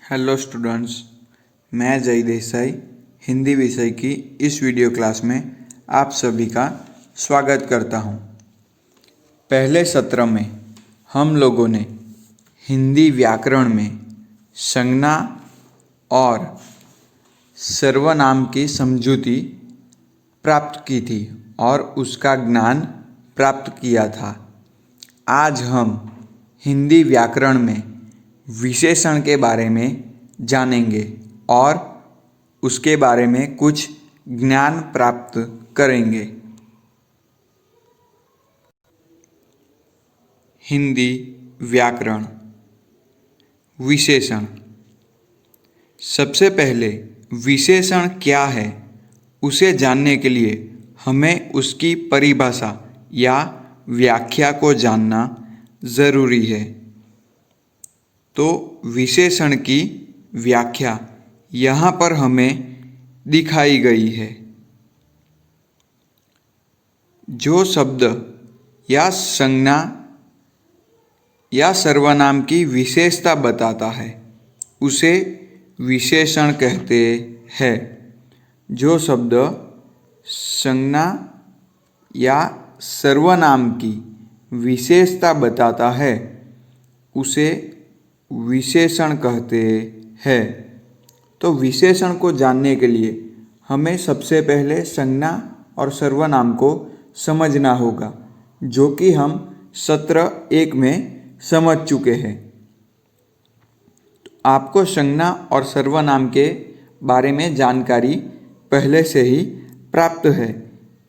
Hello students, मैं जय देसाई हिंदी विषय की इस वीडियो क्लास में आप सभी का स्वागत करता हूं। पहले सत्र में हम लोगों ने हिंदी व्याकरण में संज्ञा और सर्वनाम की समझूती प्राप्त की थी और उसका ज्ञान प्राप्त किया था। आज हम हिंदी व्याकरण में विशेषण के बारे में जानेंगे और उसके बारे में कुछ ज्ञान प्राप्त करेंगे। हिंदी व्याकरण विशेषण। सबसे पहले विशेषण क्या है उसे जानने के लिए हमें उसकी परिभाषा या व्याख्या को जानना ज़रूरी है। तो विशेषण की व्याख्या यहाँ पर हमें दिखाई गई है। जो शब्द या संज्ञा या सर्वनाम की विशेषता बताता है उसे विशेषण कहते हैं। जो शब्द संज्ञा या सर्वनाम की विशेषता बताता है उसे विशेषण कहते हैं। तो विशेषण को जानने के लिए हमें सबसे पहले संज्ञा और सर्वनाम को समझना होगा, जो कि हम सत्र 1 में समझ चुके हैं। तो आपको संज्ञा और सर्वनाम के बारे में जानकारी पहले से ही प्राप्त है,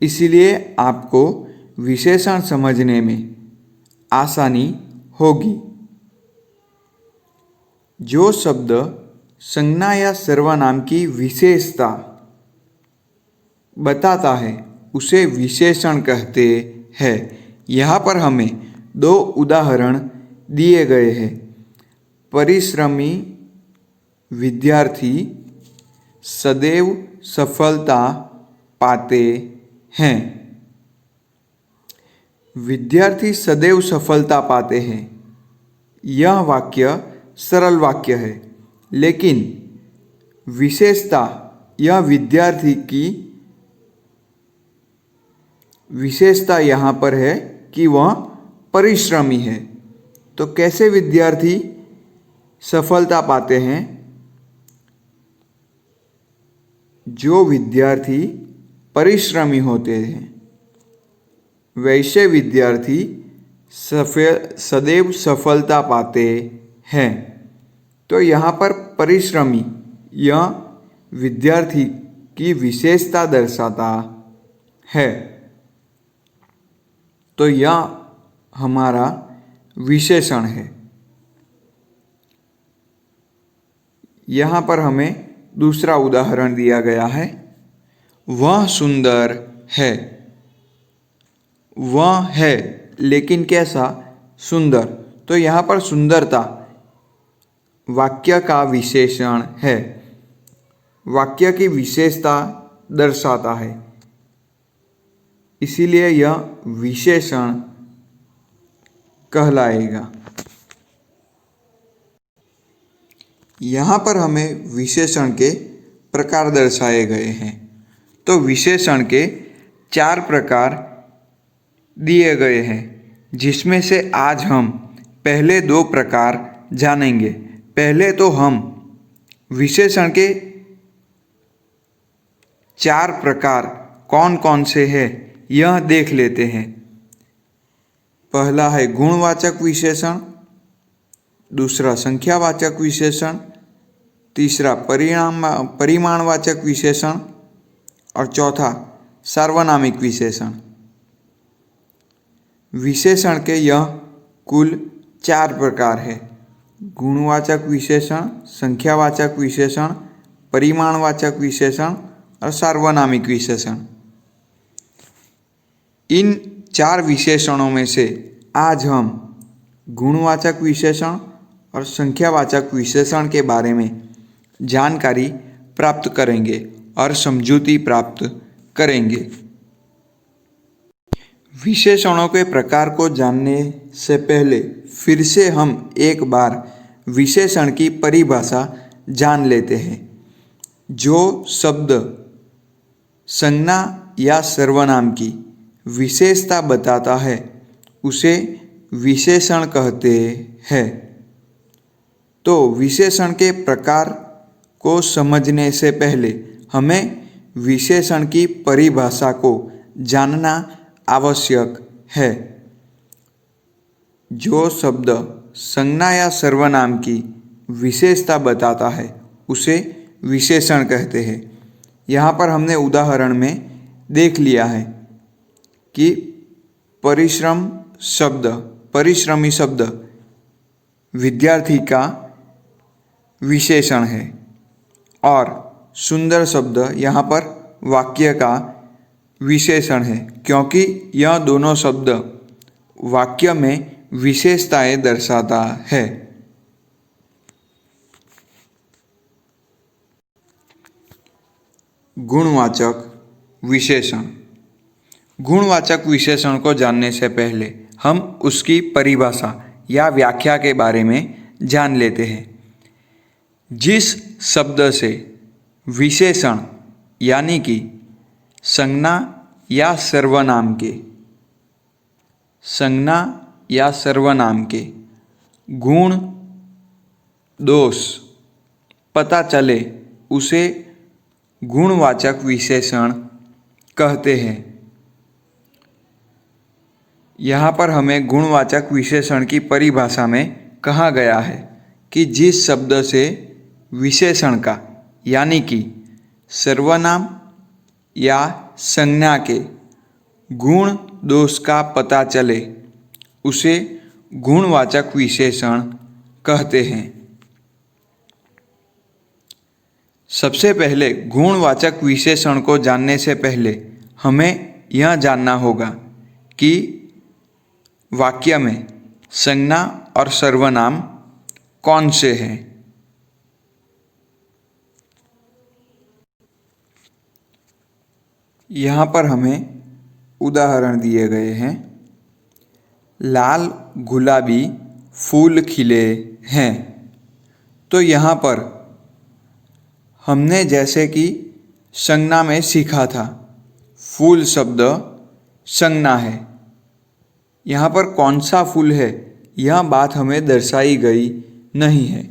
इसलिए आपको विशेषण समझने में आसानी होगी। जो शब्द संज्ञा या सर्वनाम की विशेषता बताता है उसे विशेषण कहते हैं। यहाँ पर हमें 2 उदाहरण दिए गए हैं। परिश्रमी विद्यार्थी सदैव सफलता पाते हैं। विद्यार्थी सदैव सफलता पाते हैं, यह वाक्य सरल वाक्य है, लेकिन विशेषता यह विद्यार्थी की विशेषता यहाँ पर है कि वह परिश्रमी है। तो कैसे विद्यार्थी सफलता पाते हैं? जो विद्यार्थी परिश्रमी होते हैं वैसे विद्यार्थी सदैव सफलता पाते हैं। तो यहाँ पर परिश्रमी यह विद्यार्थी की विशेषता दर्शाता है। तो यह हमारा विशेषण है। यहाँ पर हमें दूसरा उदाहरण दिया गया है। वह सुंदर है। वह है लेकिन कैसा सुंदर? तो यहाँ पर सुंदरता वाक्य का विशेषण है, वाक्य की विशेषता दर्शाता है, इसीलिए यह विशेषण कहलाएगा। यहाँ पर हमें विशेषण के प्रकार दर्शाए गए हैं। तो विशेषण के 4 प्रकार दिए गए हैं, जिसमें से आज हम पहले 2 प्रकार जानेंगे। पहले तो हम विशेषण के 4 प्रकार कौन कौन से हैं यह देख लेते हैं। पहला है गुणवाचक विशेषण, दूसरा संख्यावाचक विशेषण, तीसरा परिमाणवाचक विशेषण और चौथा सार्वनामिक विशेषण। विशेषण के यह कुल 4 प्रकार है: गुणवाचक विशेषण, संख्यावाचक विशेषण, परिमाणवाचक विशेषण और सार्वनामिक विशेषण। इन 4 विशेषणों में से आज हम गुणवाचक विशेषण और संख्यावाचक विशेषण के बारे में जानकारी प्राप्त करेंगे और समझूती प्राप्त करेंगे। विशेषणों के प्रकार को जानने से पहले फिर से हम एक बार विशेषण की परिभाषा जान लेते हैं। जो शब्द संज्ञा या सर्वनाम की विशेषता बताता है उसे विशेषण कहते हैं। तो विशेषण के प्रकार को समझने से पहले हमें विशेषण की परिभाषा को जानना आवश्यक है। जो शब्द संज्ञा या सर्वनाम की विशेषता बताता है उसे विशेषण कहते हैं। यहाँ पर हमने उदाहरण में देख लिया है कि परिश्रमी शब्द विद्यार्थी का विशेषण है और सुंदर शब्द यहाँ पर वाक्य का विशेषण है, क्योंकि यह दोनों शब्द वाक्य में विशेषताएं दर्शाता है। गुणवाचक विशेषण। गुणवाचक विशेषण को जानने से पहले हम उसकी परिभाषा या व्याख्या के बारे में जान लेते हैं। जिस शब्द से विशेषण यानी कि संज्ञा या सर्वनाम के गुण दोष पता चले उसे गुणवाचक विशेषण कहते हैं। यहाँ पर हमें गुणवाचक विशेषण की परिभाषा में कहा गया है कि जिस शब्द से विशेषण का यानी कि सर्वनाम या संज्ञा के गुण दोष का पता चले उसे गुणवाचक विशेषण कहते हैं। सबसे पहले गुणवाचक विशेषण को जानने से पहले हमें यह जानना होगा कि वाक्य में संज्ञा और सर्वनाम कौन से हैं। यहाँ पर हमें उदाहरण दिए गए हैं। लाल गुलाबी फूल खिले हैं। तो यहाँ पर हमने जैसे कि संज्ञा में सीखा था, फूल शब्द संज्ञा है। यहाँ पर कौन सा फूल है यह बात हमें दर्शाई गई नहीं है,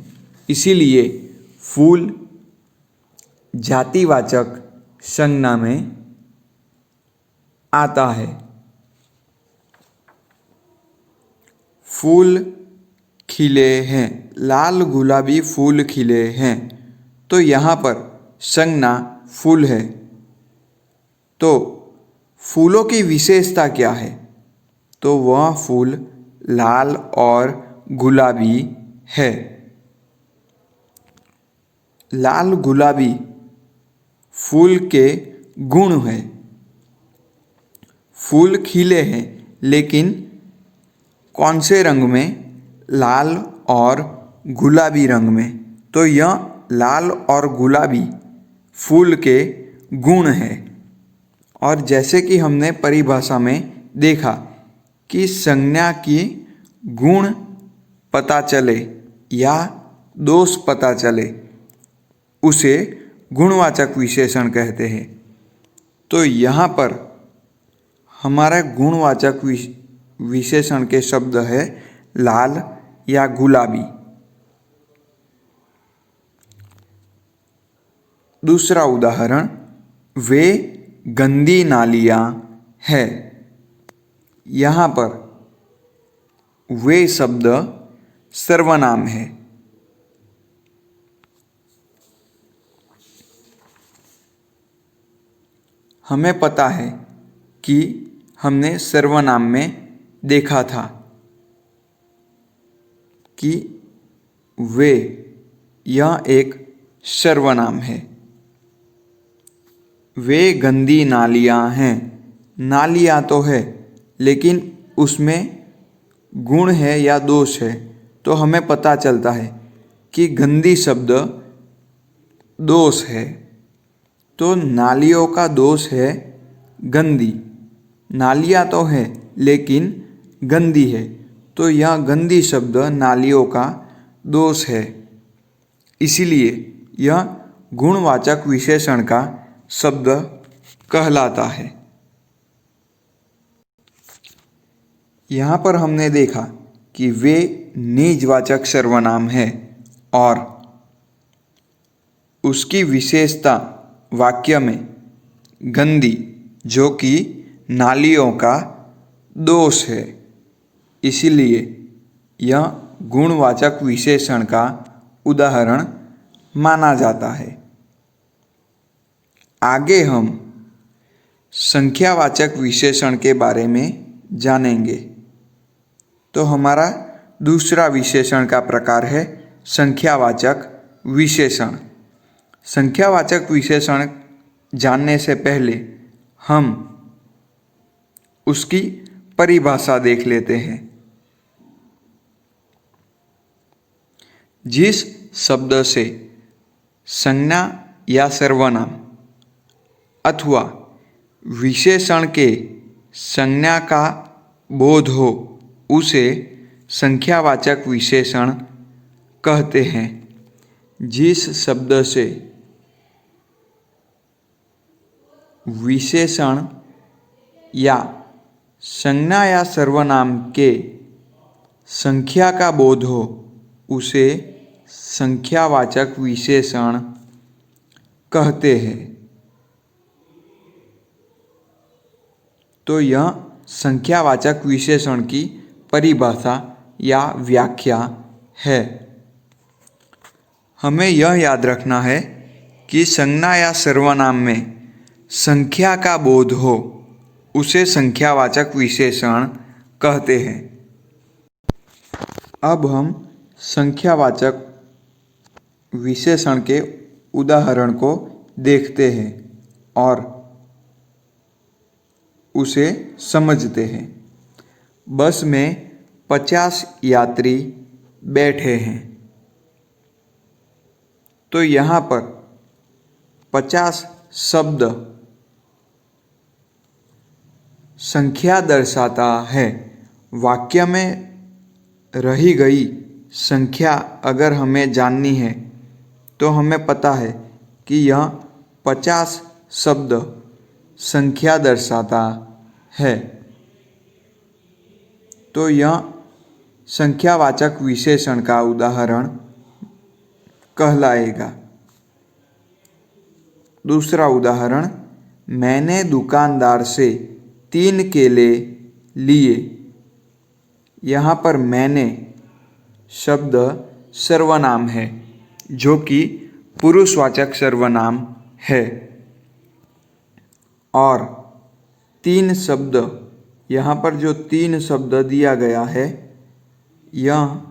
इसीलिए फूल जातिवाचक संज्ञा में आता है। फूल खिले हैं, लाल गुलाबी फूल खिले हैं। तो यहाँ पर संज्ञा फूल है। तो फूलों की विशेषता क्या है? तो वह फूल लाल और गुलाबी है। लाल गुलाबी फूल के गुण है। फूल खिले हैं लेकिन कौन से रंग में? लाल और गुलाबी रंग में। तो यह लाल और गुलाबी फूल के गुण है। और जैसे कि हमने परिभाषा में देखा कि संज्ञा की गुण पता चले या दोष पता चले उसे गुणवाचक विशेषण कहते हैं। तो यहाँ पर हमारा गुणवाचक विशेषण के शब्द है लाल या गुलाबी। दूसरा उदाहरण, वे गंदी नालियाँ है। यहाँ पर वे शब्द सर्वनाम है। हमें पता है कि हमने सर्वनाम में देखा था कि वे यह एक सर्वनाम है। वे गंदी नालियाँ हैं। नालियाँ तो है लेकिन उसमें गुण है या दोष है, तो हमें पता चलता है कि गंदी शब्द दोष है। तो नालियों का दोष है गंदी। नालियाँ तो है लेकिन गंदी है, तो यह गंदी शब्द नालियों का दोष है। इसीलिए यह गुणवाचक विशेषण का शब्द कहलाता है। यहाँ पर हमने देखा कि वे निजवाचक सर्वनाम है और उसकी विशेषता वाक्य में गंदी, जो कि नालियों का दोष है, इसीलिए यह गुणवाचक विशेषण का उदाहरण माना जाता है। आगे हम संख्यावाचक विशेषण के बारे में जानेंगे। तो हमारा दूसरा विशेषण का प्रकार है संख्यावाचक विशेषण। संख्यावाचक विशेषण जानने से पहले हम उसकी परिभाषा देख लेते हैं। जिस शब्द से संज्ञा या सर्वनाम अथवा विशेषण के संज्ञा का बोध हो उसे संख्यावाचक विशेषण कहते हैं। जिस शब्द से विशेषण या संज्ञा या सर्वनाम के संख्या का बोध हो उसे संख्यावाचक विशेषण कहते हैं। तो यह संख्यावाचक विशेषण की परिभाषा या व्याख्या है। हमें यह याद रखना है कि संज्ञा या सर्वनाम में संख्या का बोध हो उसे संख्यावाचक विशेषण कहते हैं। अब हम संख्यावाचक विशेषण के उदाहरण को देखते हैं और उसे समझते हैं। बस में 50 यात्री बैठे हैं। तो यहाँ पर 50 शब्द संख्या दर्शाता है। वाक्य में रही गई संख्या अगर हमें जाननी है तो हमें पता है कि यह 50 शब्द संख्या दर्शाता है। तो यह संख्यावाचक विशेषण का उदाहरण कहलाएगा। दूसरा उदाहरण, मैंने दुकानदार से 3 केले लिए। यहाँ पर मैंने शब्द सर्वनाम है जो कि पुरुषवाचक सर्वनाम है और 3 शब्द, यहाँ पर जो 3 शब्द दिया गया है यह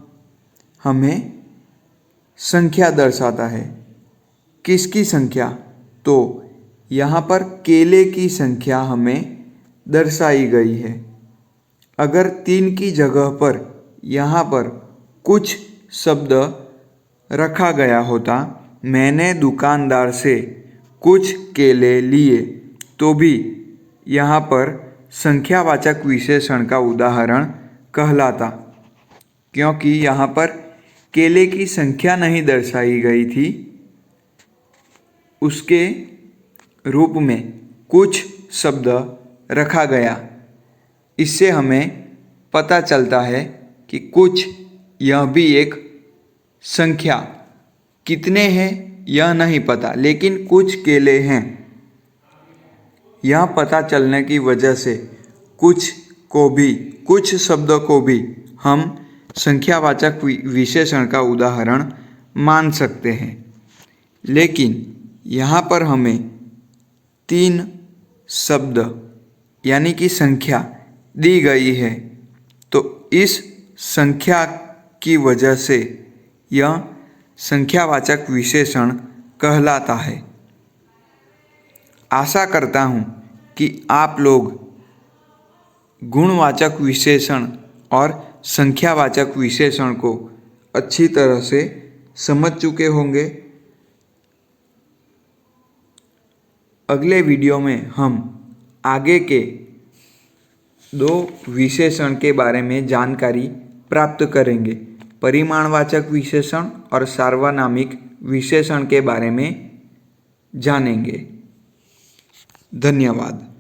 हमें संख्या दर्शाता है। किसकी संख्या? तो यहाँ पर केले की संख्या हमें दर्शाई गई है। अगर 3 की जगह पर यहाँ पर कुछ शब्द रखा गया होता, मैंने दुकानदार से कुछ केले लिए, तो भी यहाँ पर संख्यावाचक विशेषण का उदाहरण कहलाता, क्योंकि यहाँ पर केले की संख्या नहीं दर्शाई गई थी, उसके रूप में कुछ शब्द रखा गया। इससे हमें पता चलता है कि कुछ, यह भी एक संख्या, कितने हैं यह नहीं पता, लेकिन कुछ केले हैं यह पता चलने की वजह से कुछ शब्दों को भी हम संख्यावाचक विशेषण का उदाहरण मान सकते हैं। लेकिन यहाँ पर हमें 3 शब्द यानी कि संख्या दी गई है, तो इस संख्या की वजह से यह संख्यावाचक विशेषण कहलाता है। आशा करता हूँ कि आप लोग गुणवाचक विशेषण और संख्यावाचक विशेषण को अच्छी तरह से समझ चुके होंगे। अगले वीडियो में हम आगे के 2 विशेषण के बारे में जानकारी प्राप्त करेंगे, परिमाणवाचक विशेषण और सार्वनामिक विशेषण के बारे में जानेंगे। धन्यवाद।